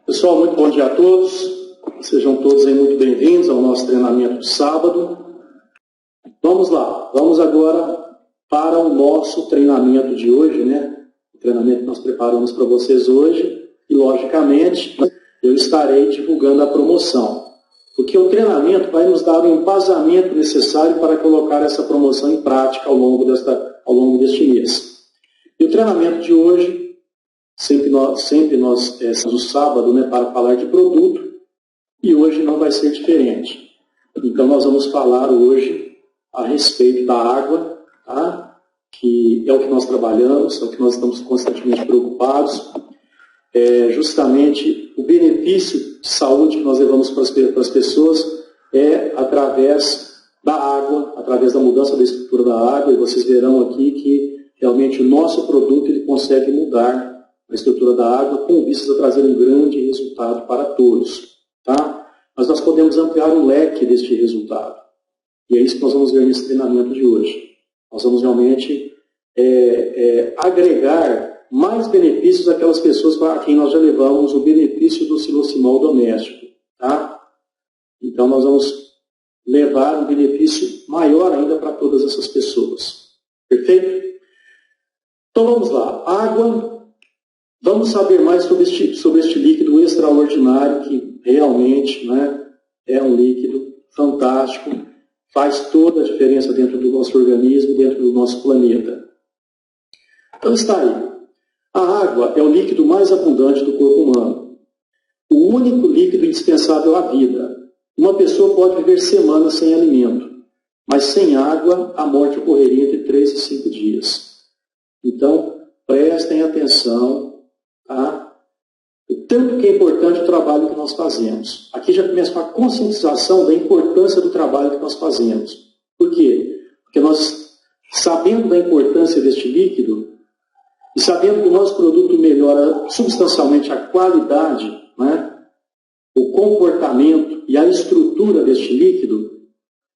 Pessoal, muito bom dia a todos. Sejam todos aí muito bem-vindos ao nosso treinamento de sábado. Vamos lá, vamos agora para o nosso treinamento de hoje, né? O treinamento que nós preparamos para vocês hoje e, logicamente, eu estarei divulgando a promoção, porque o treinamento vai nos dar o embasamento necessário para colocar essa promoção em prática ao longo deste mês. E o treinamento de hoje, sempre nós estamos no sábado, né, para falar de produto, e hoje não vai ser diferente. Então nós vamos falar hoje a respeito da água, tá? Que é o que nós trabalhamos, é o que nós estamos constantemente preocupados. Justamente o benefício de saúde que nós levamos para as pessoas é através da água, através da mudança da estrutura da água, e vocês verão aqui que realmente o nosso produto ele consegue mudar a estrutura da água com vistas a trazer um grande resultado para todos. Tá? Mas nós podemos ampliar o leque deste resultado. E é isso que nós vamos ver nesse treinamento de hoje. Nós vamos realmente agregar mais benefícios àquelas pessoas para quem nós já levamos o benefício do silosimol doméstico. Tá? Então nós vamos levar um benefício maior ainda para todas essas pessoas. Perfeito? Então vamos lá. Água. Vamos saber mais sobre este líquido extraordinário que realmente, né, é um líquido fantástico, faz toda a diferença dentro do nosso organismo, dentro do nosso planeta. Então está aí. A água é o líquido mais abundante do corpo humano. O único líquido indispensável à vida. Uma pessoa pode viver semanas sem alimento, mas sem água a morte ocorreria entre 3 e 5 dias. Então, prestem atenção. Tá? O tanto que é importante o trabalho que nós fazemos. Aqui já começa com a conscientização da importância do trabalho que nós fazemos. Por quê? Porque nós, sabendo da importância deste líquido, e sabendo que o nosso produto melhora substancialmente a qualidade, né, o comportamento e a estrutura deste líquido,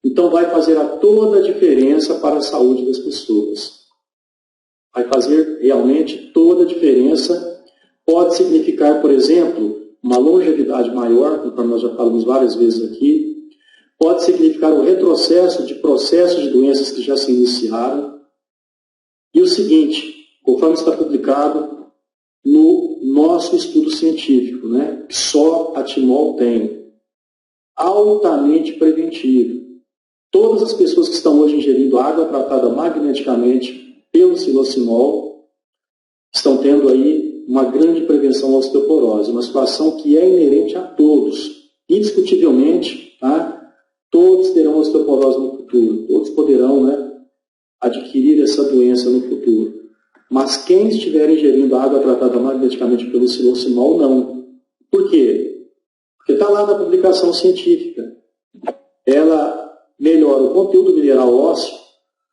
então vai fazer toda a diferença para a saúde das pessoas. Vai fazer realmente toda a diferença. Pode significar, por exemplo, uma longevidade maior, conforme nós já falamos várias vezes aqui. Pode significar o retrocesso de processos de doenças que já se iniciaram. E o seguinte, conforme está publicado no nosso estudo científico, né, que só a Timol tem, altamente preventivo. Todas as pessoas que estão hoje ingerindo água tratada magneticamente pelo silosimol estão tendo aí uma grande prevenção à osteoporose, uma situação que é inerente a todos. Indiscutivelmente, tá? Todos terão osteoporose no futuro, todos poderão, né, adquirir essa doença no futuro. Mas quem estiver ingerindo água tratada magneticamente pelo silosimol, não. Por quê? Porque está lá na publicação científica. Ela melhora o conteúdo mineral ósseo,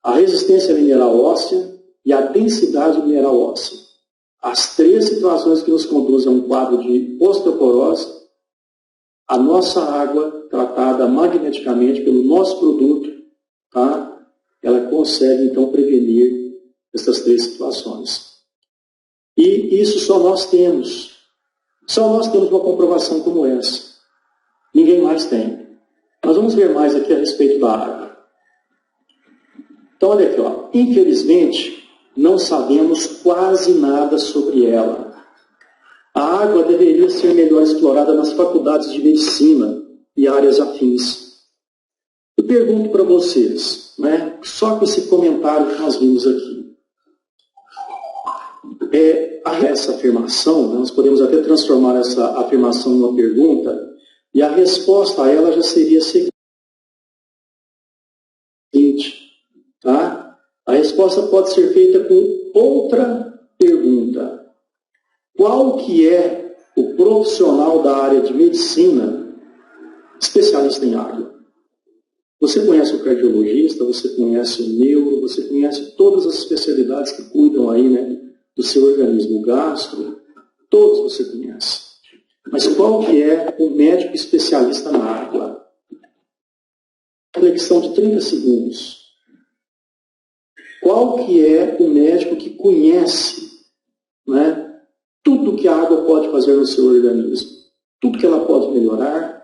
a resistência mineral óssea e a densidade mineral óssea. As 3 situações que nos conduzem a um quadro de osteoporose, a nossa água tratada magneticamente pelo nosso produto, tá? Ela consegue então prevenir essas 3 situações. E isso só nós temos. Só nós temos uma comprovação como essa. Ninguém mais tem. Nós vamos ver mais aqui a respeito da água. Então olha aqui, ó. Infelizmente, não sabemos quase nada sobre ela. A água deveria ser melhor explorada nas faculdades de medicina e áreas afins. Eu pergunto para vocês, né, só com esse comentário que nós vimos aqui. Essa afirmação, nós podemos até transformar essa afirmação em uma pergunta, e a resposta a ela já seria a seguinte, tá? A resposta pode ser feita com outra pergunta. Qual que é o profissional da área de medicina especialista em água? Você conhece o cardiologista, você conhece o neuro, você conhece todas as especialidades que cuidam aí, né, do seu organismo, o gastro, todos você conhece. Mas qual que é o médico especialista na água? Reflexão de 30 segundos. Qual que é o médico que conhece, né, tudo que a água pode fazer no seu organismo? tudo que ela pode melhorar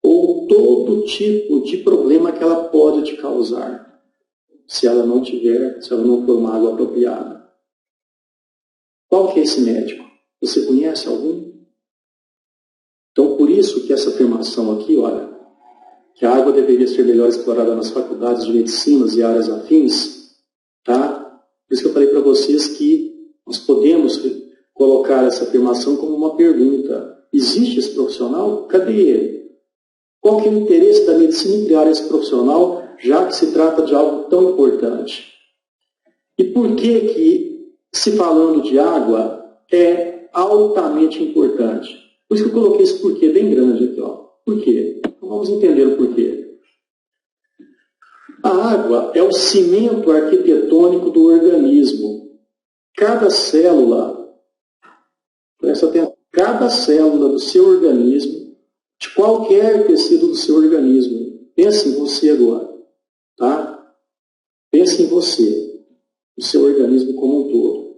ou todo tipo de problema que ela pode te causar, se ela não for uma água apropriada. Qual que é esse médico? Você conhece algum? Então, por isso que essa afirmação aqui, olha, que a água deveria ser melhor explorada nas faculdades de medicina e áreas afins, tá? Por isso que eu falei para vocês que nós podemos colocar essa afirmação como uma pergunta. Existe esse profissional? Cadê ele? Qual que é o interesse da medicina em criar esse profissional, já que se trata de algo tão importante? E por que, se falando de água, é altamente importante? Por isso que eu coloquei esse porquê bem grande aqui. Ó. Por quê? Então vamos entender o porquê. A água é o cimento arquitetônico do organismo. Cada célula, presta atenção, cada célula do seu organismo, de qualquer tecido do seu organismo, pense em você agora, tá? Pense em você, o seu organismo como um todo.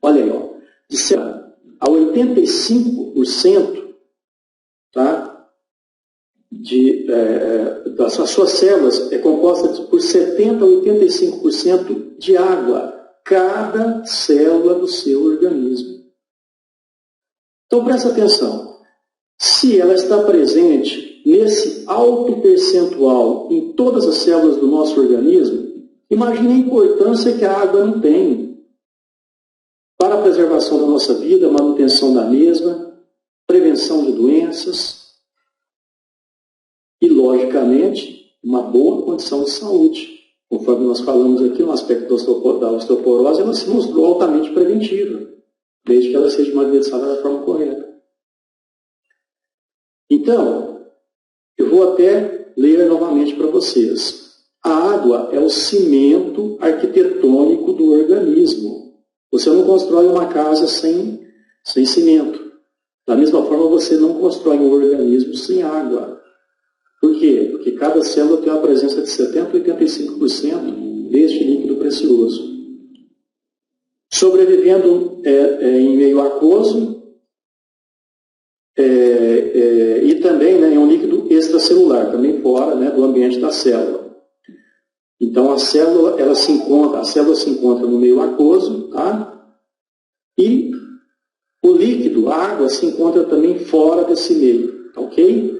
Olha aí, ó, de a 85%, tá? Das suas células é composta por 70% a 85% de água, cada célula do seu organismo. Então presta atenção, se ela está presente nesse alto percentual em todas as células do nosso organismo, imagine a importância que a água não tem para a preservação da nossa vida, manutenção da mesma, prevenção de doenças, e, logicamente, uma boa condição de saúde. Conforme nós falamos aqui, no aspecto da osteoporose, ela se mostrou altamente preventiva, desde que ela seja administrada da forma correta. Então, eu vou até ler novamente para vocês. A água é o cimento arquitetônico do organismo. Você não constrói uma casa sem cimento. Da mesma forma, você não constrói um organismo sem água. Por quê? Porque cada célula tem uma presença de 70% a 85% deste líquido precioso. Sobrevivendo em meio aquoso e também em um líquido extracelular, também fora do ambiente da célula. Então a célula se encontra no meio aquoso, tá? E o líquido, a água, se encontra também fora desse meio, tá ok?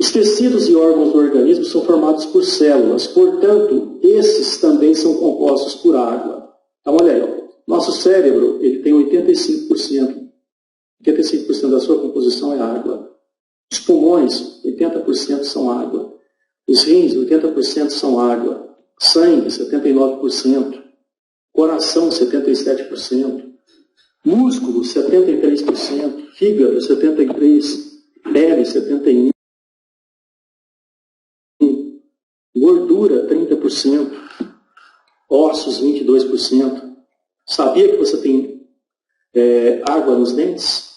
Os tecidos e órgãos do organismo são formados por células, portanto, esses também são compostos por água. Então, olha aí, ó. Nosso cérebro ele tem 85% da sua composição é água. Os pulmões, 80% são água. Os rins, 80% são água. Sangue, 79%. Coração, 77%. Músculo, 73%. Fígado, 73%. Pele, 71%. Gordura, 30%, ossos, 22%. Sabia que você tem água nos dentes?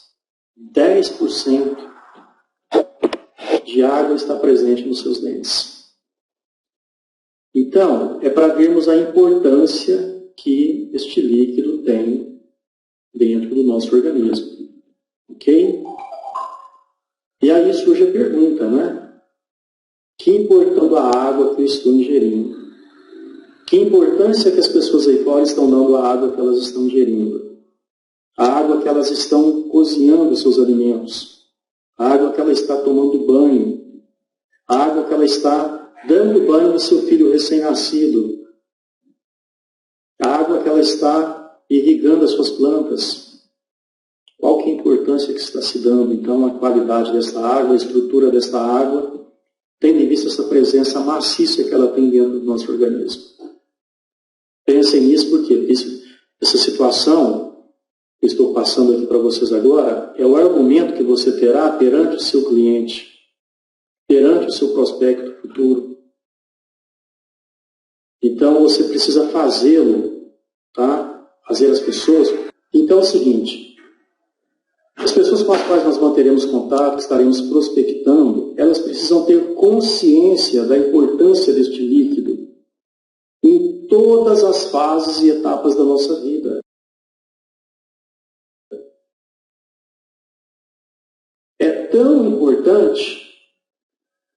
10% de água está presente nos seus dentes. Então, é para vermos a importância que este líquido tem dentro do nosso organismo. Ok? E aí surge a pergunta, né? Que importando a água que eu estou ingerindo? Que importância que as pessoas aí fora estão dando à água que elas estão ingerindo? A água que elas estão cozinhando os seus alimentos? A água que ela está tomando banho? A água que ela está dando banho no seu filho recém-nascido? A água que ela está irrigando as suas plantas? Qual que é a importância que está se dando, então, a qualidade dessa água, a estrutura dessa água, tendo em vista essa presença maciça que ela tem dentro do nosso organismo? Pensem nisso porque essa situação que eu estou passando aqui para vocês agora é o argumento que você terá perante o seu cliente, perante o seu prospecto futuro. Então você precisa fazê-lo, tá? Fazer as pessoas. Então é o seguinte, as pessoas com as quais nós manteremos contato, estaremos prospectando, elas precisam ter consciência da importância deste líquido em todas as fases e etapas da nossa vida. tão importante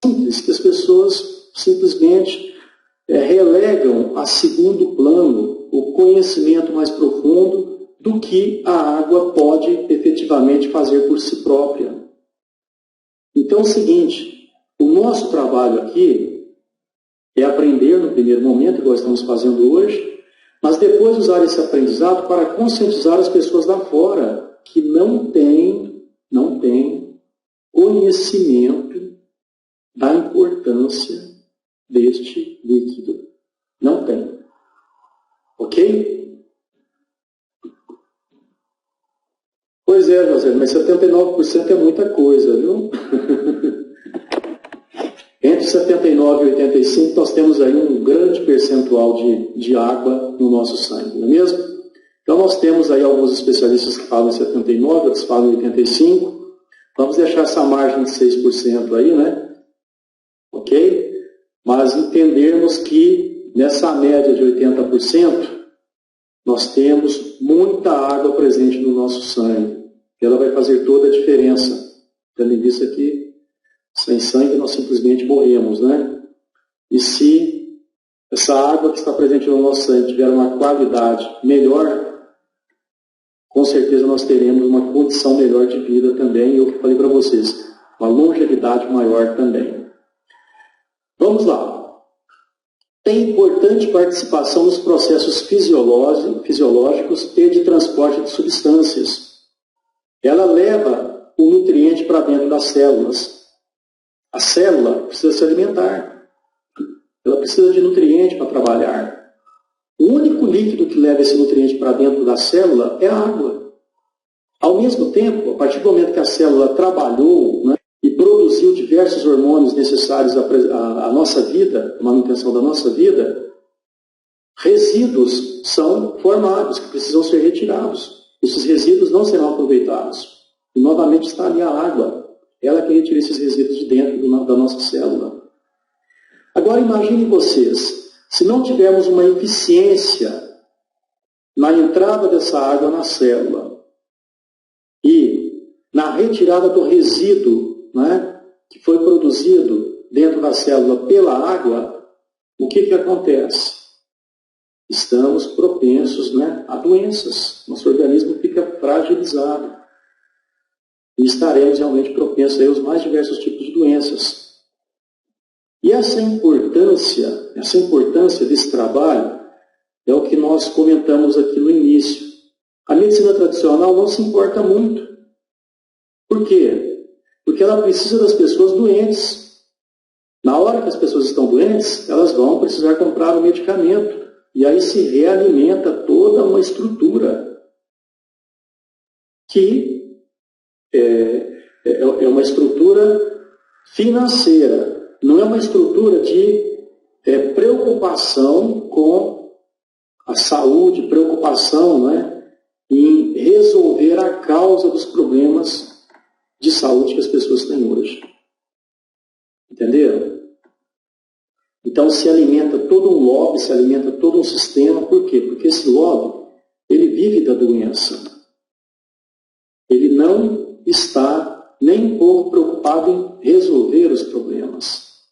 que as pessoas simplesmente relegam a segundo plano o conhecimento mais profundo do que a água pode efetivamente fazer por si própria. Então é o seguinte, o nosso trabalho aqui é aprender no primeiro momento, igual estamos fazendo hoje, mas depois usar esse aprendizado para conscientizar as pessoas lá fora que não têm conhecimento da importância deste líquido. Não tem. Ok? Pois é, José, mas 79% é muita coisa, viu? Entre 79 e 85, nós temos aí um grande percentual de água no nosso sangue, não é mesmo? Então, nós temos aí alguns especialistas que falam em 79, outros falam em 85. Vamos deixar essa margem de 6% aí, né? Ok? Mas entendermos que nessa média de 80%, nós temos muita água presente no nosso sangue. Ela vai fazer toda a diferença. Tendo em vista que sem sangue nós simplesmente morremos, né? E se essa água que está presente no nosso sangue tiver uma qualidade melhor, com certeza nós teremos uma condição melhor de vida também. E eu que falei para vocês, uma longevidade maior também. Vamos lá. Tem importante participação nos processos fisiológicos e de transporte de substâncias. Ela leva o nutriente para dentro das células. A célula precisa se alimentar. Ela precisa de nutriente para trabalhar. O único líquido que leva esse nutriente para dentro da célula é a água. Ao mesmo tempo, a partir do momento que a célula trabalhou, né, e produziu diversos hormônios necessários à nossa vida, à manutenção da nossa vida, resíduos são formados, que precisam ser retirados. Esses resíduos não serão aproveitados. E novamente está ali a água. Ela que retira esses resíduos de dentro da nossa célula. Agora imaginem vocês, se não tivermos uma eficiência na entrada dessa água na célula e na retirada do resíduo, né, que foi produzido dentro da célula pela água, o que acontece? Estamos propensos, né, a doenças. Nosso organismo fica fragilizado. E estaremos realmente propensos aos mais diversos tipos de doenças. E essa importância desse trabalho é o que nós comentamos aqui no início. A medicina tradicional não se importa muito. Por quê? Porque ela precisa das pessoas doentes. Na hora que as pessoas estão doentes, elas vão precisar comprar o medicamento. E aí se realimenta toda uma estrutura que é uma estrutura financeira, não é uma estrutura de preocupação com a saúde, preocupação, né, em resolver a causa dos problemas de saúde que as pessoas têm hoje. Entenderam? Então se alimenta todo um lobby, se alimenta todo um sistema. Por quê? Porque esse lobby, ele vive da doença. Ele não está nem um pouco preocupado em resolver os problemas.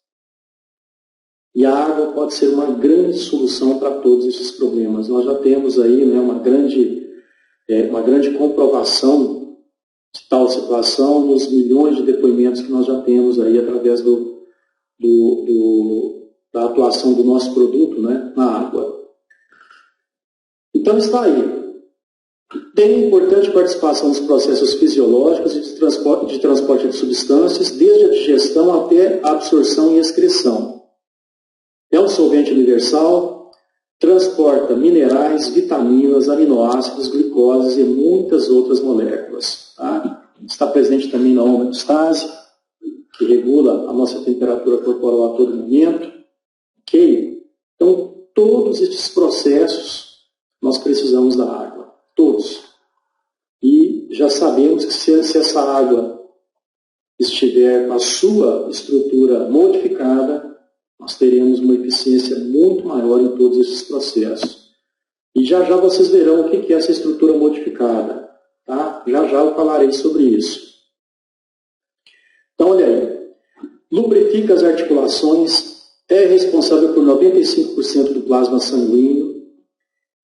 E a água pode ser uma grande solução para todos esses problemas. Nós já temos aí, né, uma grande comprovação de tal situação nos milhões de depoimentos que nós já temos aí através da atuação do nosso produto, né, na água. Então está aí. Tem importante participação nos processos fisiológicos e de transporte de substâncias, desde a digestão até a absorção e excreção. É um solvente universal, transporta minerais, vitaminas, aminoácidos, glicoses e muitas outras moléculas. Tá? Está presente também na homeostase, que regula a nossa temperatura corporal a todo momento. Ok? Então, todos esses processos nós precisamos da água. Todos. E já sabemos que se essa água estiver com a sua estrutura modificada, nós teremos uma eficiência muito maior em todos esses processos. E já já vocês verão o que é essa estrutura modificada. Tá? Já já eu falarei sobre isso. lubrifica as articulações, é responsável por 95% do plasma sanguíneo,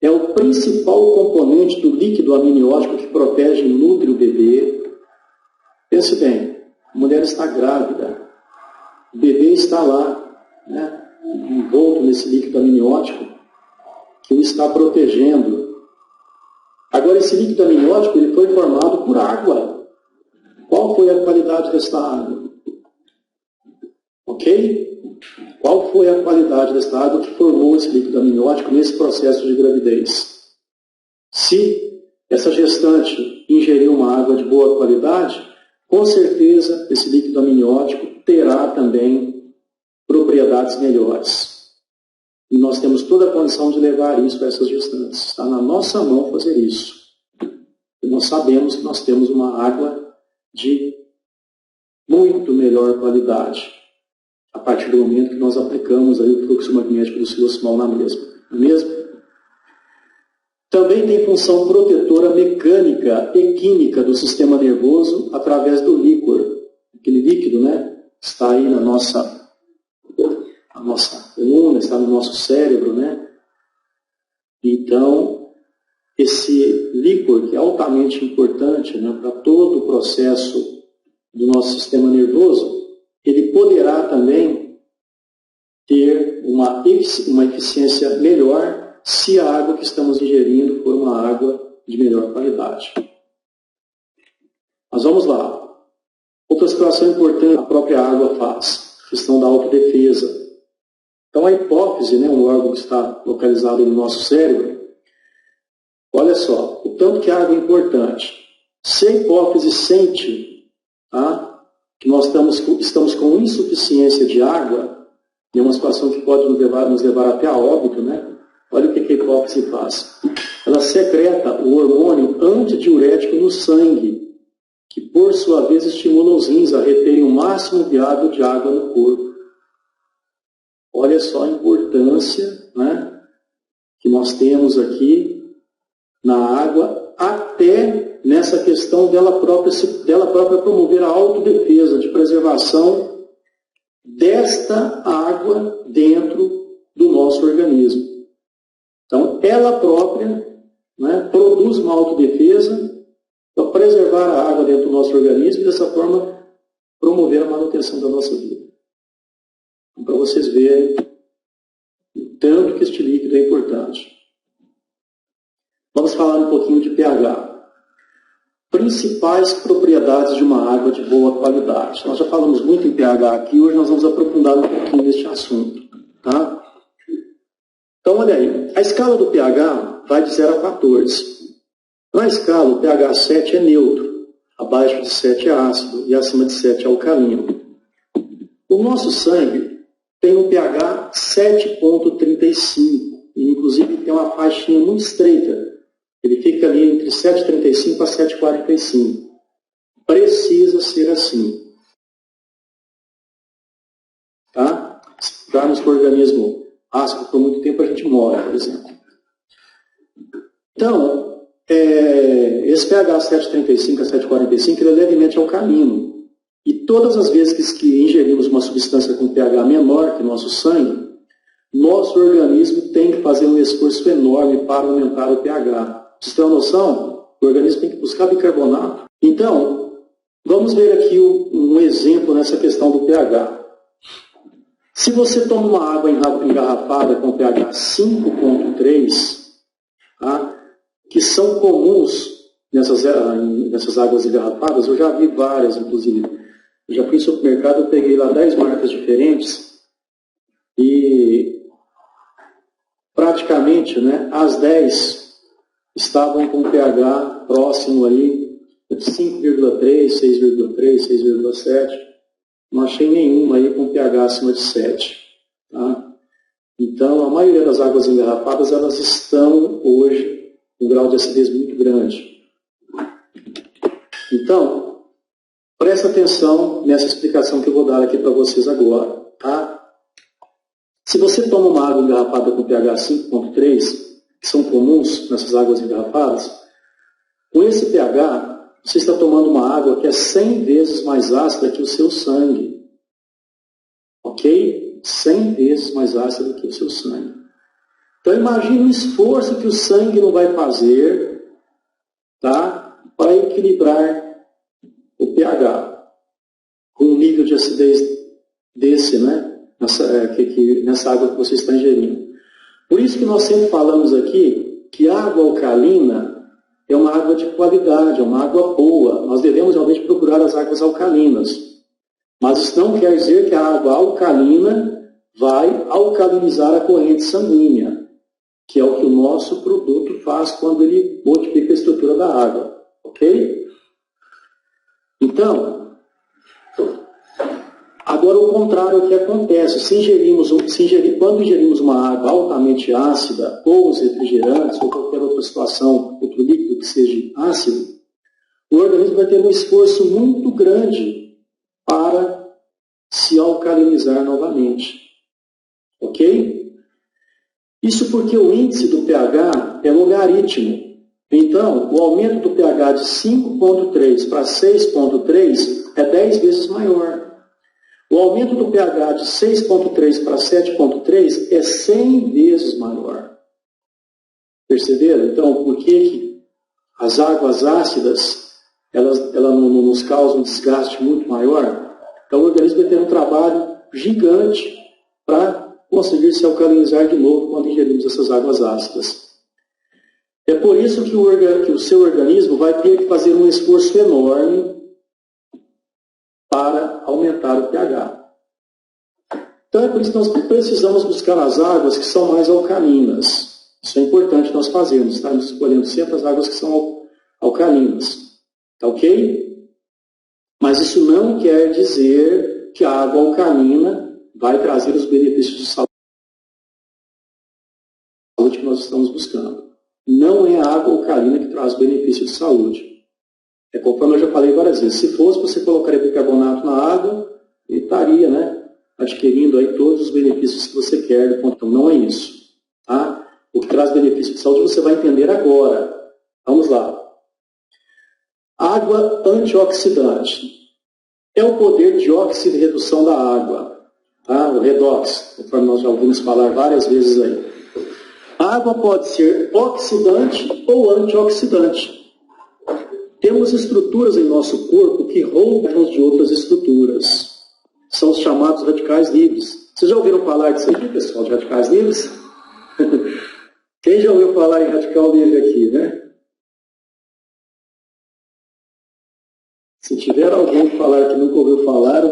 é o principal componente do líquido amniótico que protege e nutre o bebê. Pense bem, a mulher está grávida, o bebê está lá, né, envolto nesse líquido amniótico que o está protegendo. Agora, esse líquido amniótico ele foi formado por água. Qual foi a qualidade desta água? Ok? Qual foi a qualidade desta água que formou esse líquido amniótico nesse processo de gravidez? Se essa gestante ingeriu uma água de boa qualidade, com certeza esse líquido amniótico terá também propriedades melhores. E nós temos toda a condição de levar isso a essas gestantes. Está na nossa mão fazer isso. E nós sabemos que nós temos uma água de muito melhor qualidade, a partir do momento que nós aplicamos aí o fluxo magnético do silosimol na mesma. Não é mesmo? Também tem função protetora mecânica e química do sistema nervoso através do líquor. Aquele líquido, né, está aí na nossa coluna, está no nosso cérebro, né? Então, esse líquor, que é altamente importante, né, para todo o processo do nosso sistema nervoso, ele poderá também ter uma eficiência melhor se a água que estamos ingerindo for uma água de melhor qualidade. Mas vamos lá. Outra situação importante a própria água faz, a questão da autodefesa. Então a hipófise, né, um órgão que está localizado no nosso cérebro, olha só, o tanto que a água é importante. Se a hipófise sente, tá, que nós estamos com insuficiência de água, é uma situação que pode nos levar até a óbito, né? Olha o que a hipófise faz. Ela secreta o hormônio antidiurético no sangue, que por sua vez estimula os rins a reterem o máximo viável de água no corpo. Olha só a importância, né, que nós temos aqui na água, até nessa questão dela própria promover a autodefesa de preservação desta água dentro do nosso organismo. Então, ela própria, né, produz uma autodefesa para preservar a água dentro do nosso organismo e, dessa forma, promover a manutenção da nossa vida. Então, para vocês verem o tanto que este líquido é importante. Vamos falar um pouquinho de pH. Principais propriedades de uma água de boa qualidade. Nós já falamos muito em pH aqui, hoje nós vamos aprofundar um pouquinho neste assunto. Tá? Então, olha aí, a escala do pH vai de 0 a 14. Na escala, o pH 7 é neutro, abaixo de 7 é ácido e acima de 7 é alcalino. O nosso sangue tem um pH 7,35, e inclusive tem uma faixinha muito estreita. Ele fica ali entre 7,35 a 7,45. Precisa ser assim. Tá? Se ficarmos com o organismo ácido por muito tempo, a gente morre, por exemplo. Então, esse pH 7,35 a 7,45 ele é levemente alcalino. E todas as vezes que ingerimos uma substância com pH menor que o nosso sangue, nosso organismo tem que fazer um esforço enorme para aumentar o pH. Vocês têm uma noção? O organismo tem que buscar bicarbonato. Então, vamos ver aqui um exemplo nessa questão do pH. Se você toma uma água engarrafada com pH 5,3, tá, que são comuns nessas águas engarrafadas, eu já vi várias, inclusive. Eu já fui em supermercado, eu peguei lá 10 marcas diferentes e praticamente, né, as 10 estavam com pH próximo ali de 5,3, 6,3, 6,7. Não achei nenhuma aí com pH acima de 7. Tá? Então, a maioria das águas engarrafadas, elas estão hoje com um grau de acidez muito grande. Então, presta atenção nessa explicação que eu vou dar aqui para vocês agora. Tá? Se você toma uma água engarrafada com pH 5,3, que são comuns nessas águas engarrafadas, com esse pH, você está tomando uma água que é 100 vezes mais ácida que o seu sangue. ok? 100 vezes mais ácida do que o seu sangue. Então imagine o esforço que o sangue não vai fazer, tá? Para equilibrar o pH com um nível de acidez desse, né? Nessa água que você está ingerindo. Por isso que nós sempre falamos aqui que água alcalina é uma água de qualidade, é uma água boa. Nós devemos realmente procurar as águas alcalinas. Mas isso não quer dizer que a água alcalina vai alcalinizar a corrente sanguínea, que é o que o nosso produto faz quando ele modifica a estrutura da água. Ok? Então, agora o contrário que acontece. Quando ingerimos uma água altamente ácida, ou os refrigerantes, ou qualquer outra situação, outro líquido que seja ácido, o organismo vai ter um esforço muito grande para se alcalinizar novamente. Ok? Isso porque o índice do pH é logaritmo. Então, o aumento do pH de 5,3 para 6,3 é 10 vezes maior. O aumento do pH de 6,3 para 7,3 é 100 vezes maior. Perceberam? Então, por que as águas ácidas elas nos causam um desgaste muito maior? Então, o organismo vai ter um trabalho gigante para conseguir se alcalinizar de novo quando ingerimos essas águas ácidas. É por isso que o seu organismo vai ter que fazer um esforço enorme para aumentar o pH. Então, é por isso que nós precisamos buscar as águas que são mais alcalinas. Isso é importante nós fazermos, estarmos escolhendo sempre as águas que são alcalinas. Tá ok? Mas isso não quer dizer que a água alcalina vai trazer os benefícios de saúde que nós estamos buscando. Não é a água alcalina que traz benefício de saúde. É conforme eu já falei várias vezes. Se fosse, você colocaria bicarbonato na água e estaria, né, adquirindo aí todos os benefícios que você quer. Então, não é isso. Tá? O que traz benefício de saúde você vai entender agora. Vamos lá. Água antioxidante. É o poder de óxido e redução da água. Tá? O redox, conforme nós já ouvimos falar várias vezes aí. A água pode ser oxidante ou antioxidante. Temos estruturas em nosso corpo que roubam de outras estruturas. São os chamados radicais livres. Vocês já ouviram falar disso aqui, pessoal, de radicais livres? Quem já ouviu falar em radical livre aqui, né? Se tiver alguém que falar que nunca ouviu falar,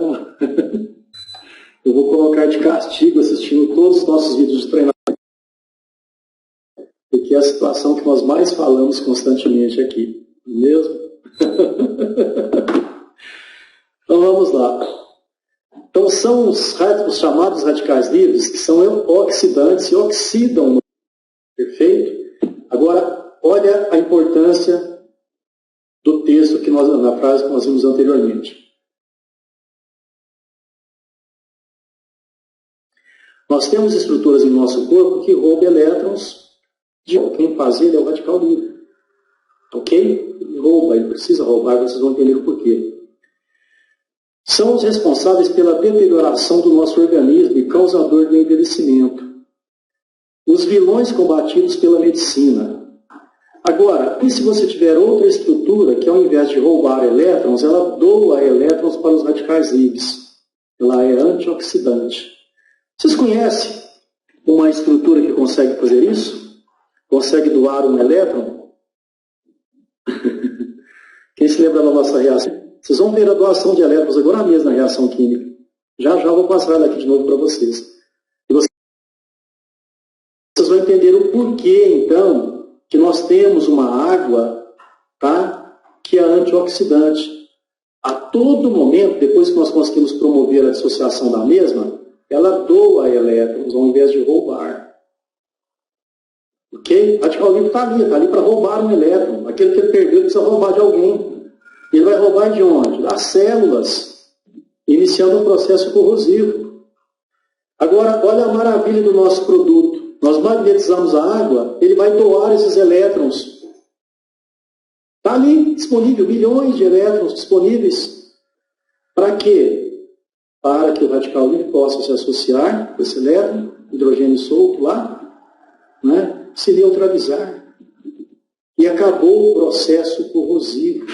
eu vou colocar de castigo assistindo todos os nossos vídeos de treinamento. Porque é a situação que nós mais falamos constantemente aqui. Mesmo? Então vamos lá. Então são os chamados radicais livres que são oxidantes e oxidam. Perfeito? Agora, olha a importância do texto na frase que nós vimos anteriormente. Nós temos estruturas em nosso corpo que roubam elétrons. Quem faz ele é o radical livre. Ok? Ele rouba, ele precisa roubar, vocês vão entender o porquê. São os responsáveis pela deterioração do nosso organismo e causador do envelhecimento. Os vilões combatidos pela medicina. Agora, e se você tiver outra estrutura que ao invés de roubar elétrons, ela doa elétrons para os radicais livres? Ela é antioxidante. Vocês conhecem uma estrutura que consegue fazer isso? Consegue doar um elétron? Quem se lembra da nossa reação? Vocês vão ver a doação de elétrons agora mesmo na reação química. Já vou passar ela aqui de novo para vocês. E vocês vão entender o porquê, então, que nós temos uma água, tá, que é antioxidante. A todo momento, depois que nós conseguimos promover a dissociação da mesma, ela doa elétrons ao invés de roubar. Ok? O radical livre está ali para roubar um elétron. Aquele que ele perdeu precisa roubar de alguém. Ele vai roubar de onde? Das células, iniciando um processo corrosivo. Agora, olha a maravilha do nosso produto. Nós magnetizamos a água, ele vai doar esses elétrons. Está ali, disponível, milhões de elétrons disponíveis. Para quê? para que o radical livre possa se associar com esse elétron, hidrogênio solto lá, né, se neutralizar. E acabou o processo corrosivo,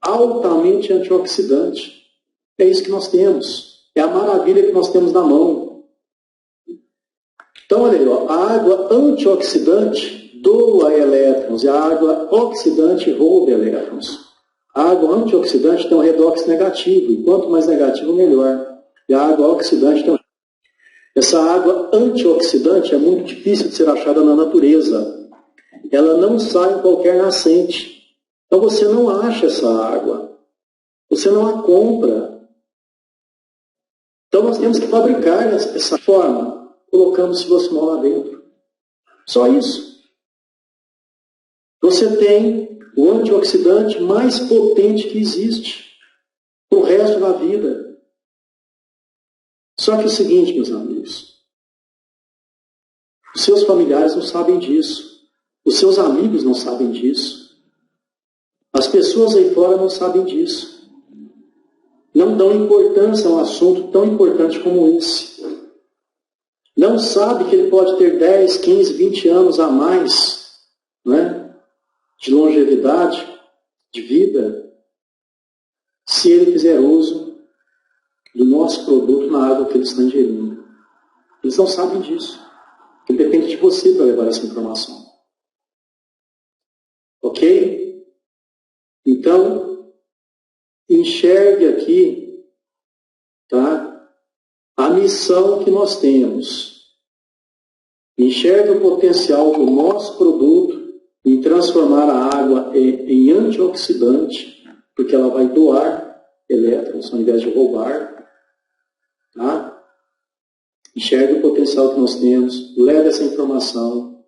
altamente antioxidante. É isso que nós temos. É a maravilha que nós temos na mão. Então, olha aí, ó, a água antioxidante doa elétrons e a água oxidante rouba elétrons. A água antioxidante tem um redox negativo, e quanto mais negativo, melhor. E a água oxidante tem. Essa água antioxidante é muito difícil de ser achada na natureza. Ela não sai em qualquer nascente. Então você não acha essa água. Você não a compra. Então nós temos que fabricar dessa forma, colocando silocimol lá dentro. Só isso. Você tem o antioxidante mais potente que existe para o resto da vida. Só que é o seguinte, meus amigos, os seus familiares não sabem disso, os seus amigos não sabem disso, as pessoas aí fora não sabem disso, não dão importância a um assunto tão importante como esse. Não sabe que ele pode ter 10, 15, 20 anos a mais, né, de longevidade, de vida, se ele fizer uso do nosso produto na água que eles estão ingerindo. Eles não sabem disso. Porque depende de você para levar essa informação. Ok? Então, enxergue aqui, tá, a missão que nós temos. Enxergue o potencial do nosso produto em transformar a água em antioxidante, porque ela vai doar elétrons ao invés de roubar. Tá? Enxergue o potencial que nós temos, leve essa informação.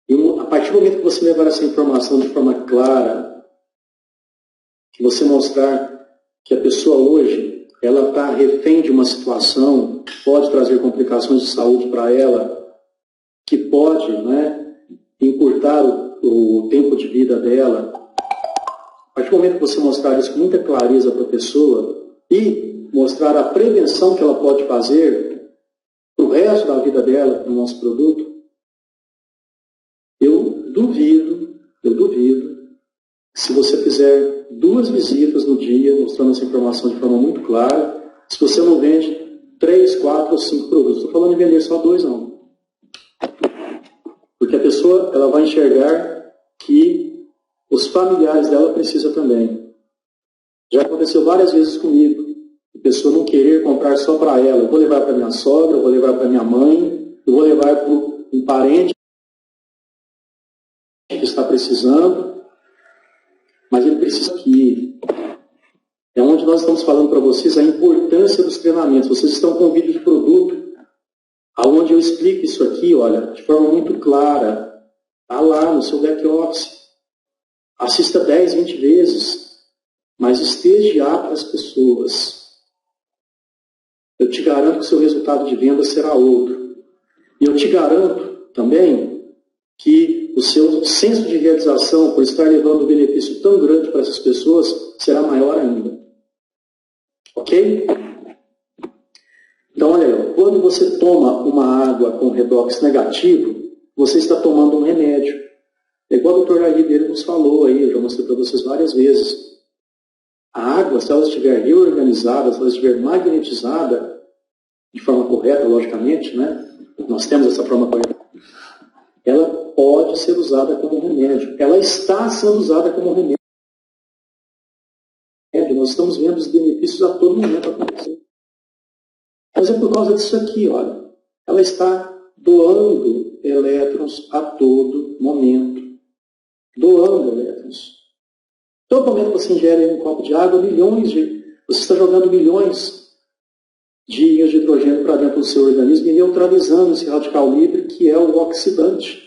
E a partir do momento que você levar essa informação de forma clara, que você mostrar que a pessoa hoje ela está refém de uma situação que pode trazer complicações de saúde para ela, que pode, né, encurtar o tempo de vida dela. A partir do momento que você mostrar isso com muita clareza para a pessoa e mostrar a prevenção que ela pode fazer para o resto da vida dela no nosso produto, eu duvido, se você fizer 2 visitas no dia, mostrando essa informação de forma muito clara, se você não vende 3, 4 ou 5 produtos. Estou falando em vender só 2, não. Porque a pessoa ela vai enxergar que os familiares dela precisam também. Já aconteceu várias vezes comigo. A pessoa não querer comprar só para ela. Eu vou levar para minha sogra, eu vou levar para minha mãe, eu vou levar para um parente que está precisando, mas ele precisa aqui. É onde nós estamos falando para vocês a importância dos treinamentos. Vocês estão com um vídeo de produto, aonde eu explico isso aqui, olha, de forma muito clara. Está lá no seu back-office. Assista 10, 20 vezes, mas esteja apto às pessoas. Eu te garanto que o seu resultado de venda será outro. E eu te garanto também que o seu senso de realização por estar levando um benefício tão grande para essas pessoas será maior ainda. Ok? Então, olha aí, quando você toma uma água com redox negativo, você está tomando um remédio. É igual o Dr. Jair dele nos falou aí, eu já mostrei para vocês várias vezes. A água, se ela estiver reorganizada, se ela estiver magnetizada, de forma correta, logicamente, né? Nós temos essa forma correta. Ela pode ser usada como remédio. Ela está sendo usada como remédio. Nós estamos vendo os benefícios a todo momento acontecer. Mas é por causa disso aqui, olha. Ela está doando elétrons a todo momento. Doando elétrons. Todo momento que você ingere um copo de água, você está jogando milhões de íons de hidrogênio para dentro do seu organismo e neutralizando esse radical livre que é o oxidante.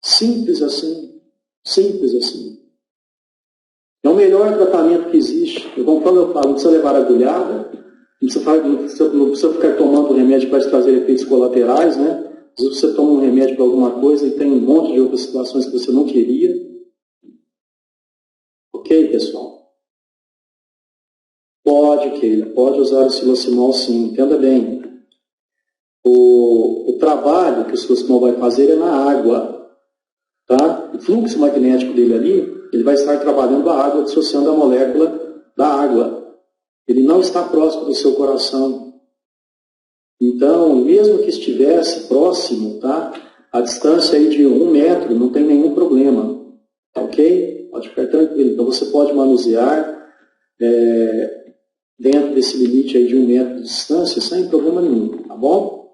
Simples assim. Simples assim. É o melhor tratamento que existe. Conforme eu falo, não precisa levar agulhada, não precisa ficar tomando remédio para trazer efeitos colaterais, né? Às vezes você toma um remédio para alguma coisa e tem um monte de outras situações que você não queria. Ok, pessoal? Pode, Keila, pode usar o silocimol sim, entenda bem. O trabalho que o silocimol vai fazer é na água. Tá? O fluxo magnético dele ali, ele vai estar trabalhando a água, dissociando a molécula da água. Ele não está próximo do seu coração. Então, mesmo que estivesse próximo, tá? A distância aí de 1 metro não tem nenhum problema. Tá ok? Pode ficar tranquilo. Então, você pode manusear dentro desse limite aí de 1 metro de distância sem problema nenhum. Tá bom?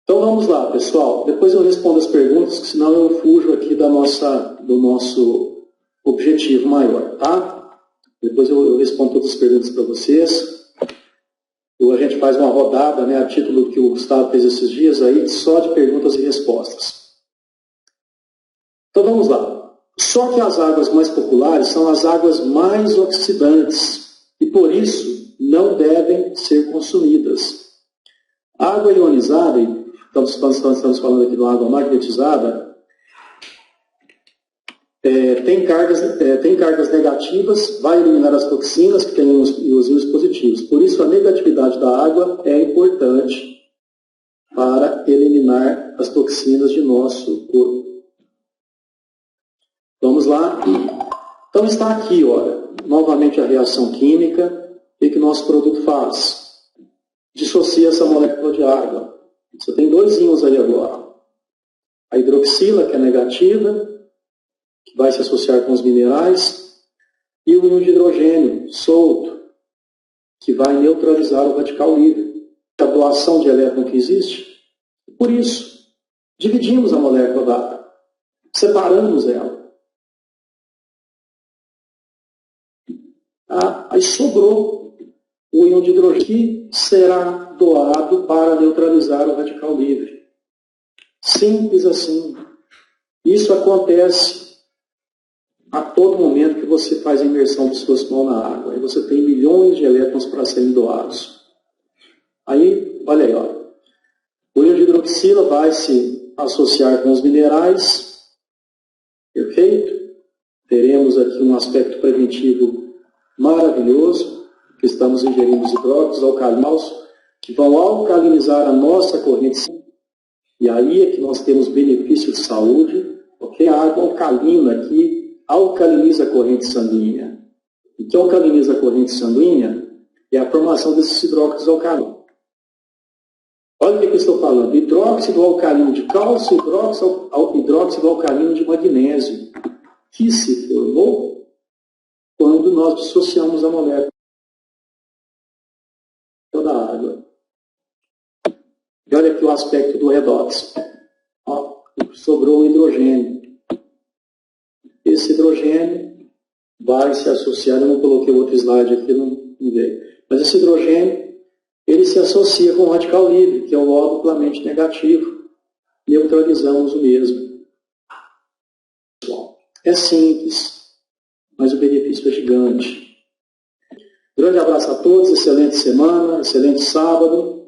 Então, vamos lá, pessoal. Depois eu respondo as perguntas, que senão eu fujo aqui do nosso objetivo maior, tá? Depois eu respondo todas as perguntas para vocês. A gente faz uma rodada, né, a título do que o Gustavo fez esses dias aí, só de perguntas e respostas. Então vamos lá. Só que as águas mais populares são as águas mais oxidantes e por isso não devem ser consumidas. A água ionizada, estamos falando aqui de uma água magnetizada, tem cargas negativas, vai eliminar as toxinas que têm os íons positivos. Por isso, a negatividade da água é importante para eliminar as toxinas de nosso corpo. Vamos lá? Então, está aqui, olha, novamente a reação química. O que o nosso produto faz? Dissocia essa molécula de água. Você tem 2 íons aí agora. A hidroxila, que é negativa, que vai se associar com os minerais, e o íon de hidrogênio solto, que vai neutralizar o radical livre. A doação de elétron que existe. Por isso, dividimos a molécula da água, separamos ela. Aí sobrou o íon de hidrogênio, que será doado para neutralizar o radical livre. Simples assim. Isso acontece a todo momento que você faz a imersão do silocimol na água. Aí você tem milhões de elétrons para serem doados. Aí, olha aí, ó. O íon de hidroxila vai se associar com os minerais. Perfeito? Teremos aqui um aspecto preventivo maravilhoso, que estamos ingerindo os hidróxidos alcalinos, que vão alcalinizar a nossa corrente sanguínea. E aí é que nós temos benefício de saúde, porque a água alcalina aqui alcaliniza a corrente sanguínea. O que alcaliniza a corrente sanguínea é a formação desses hidróxidos alcalinos. Olha o que eu estou falando. Hidróxido alcalino de cálcio, hidróxido alcalino de magnésio, que se formou quando nós dissociamos a molécula da água. E olha aqui o aspecto do redox. Ó, sobrou o hidrogênio. Esse hidrogênio vai se associar, eu não coloquei outro slide aqui, não veio. Mas esse hidrogênio, ele se associa com o radical livre, que é o O duplamente negativo. Neutralizamos o mesmo. É simples, mas o benefício é gigante. Grande abraço a todos, excelente semana, excelente sábado.